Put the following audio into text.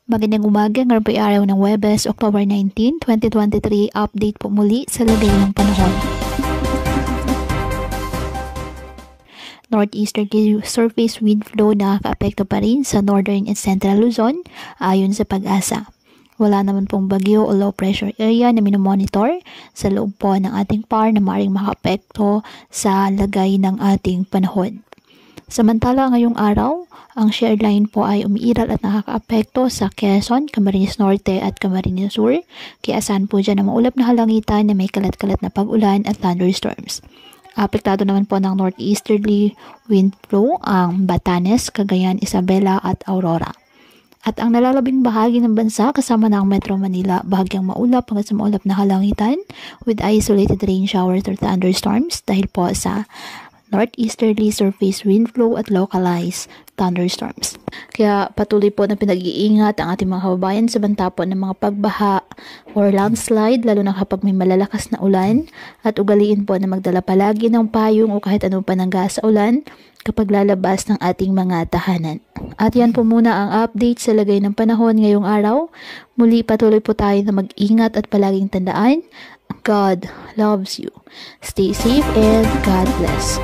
Magandang umaga, ngayon po ay araw ng Huwebes, October 19, 2023. Update po muli sa lagay ng panahon. Northeastern surface wind flow nakakaapekto pa rin sa northern and central Luzon ayon sa Pag-asa. Wala naman pong bagyo o low pressure area na minomonitor sa loob po ng ating PAR na maaaring makaapekto sa lagay ng ating panahon. Samantala ngayong araw, ang shear line po ay umiiral at nakakaapekto sa Quezon, Camarines Norte at Camarines Sur. Kaya asahan po dyan ang maulap na halangitan na may kalat-kalat na pag-ulan at thunderstorms. Apektado naman po ng northeasterly wind flow ang Batanes, Cagayan, Isabela at Aurora. At ang nalalabing bahagi ng bansa kasama na ang Metro Manila, bahagyang maulap hanggang sa maulap na halangitan with isolated rain showers or thunderstorms dahil po sa northeasterly surface wind flow at localized thunderstorms. Kaya patuloy po na pinag-iingat ang ating mga kababayan sa banta po ng mga pagbaha or landslide, lalo na kapag may malalakas na ulan, at ugaliin po na magdala palagi ng payong o kahit anong panangga sa ulan kapag lalabas ng ating mga tahanan. At yan po muna ang update sa lagay ng panahon ngayong araw. Muli patuloy po tayo na mag-ingat at palaging tandaan, God loves you. Stay safe and God bless.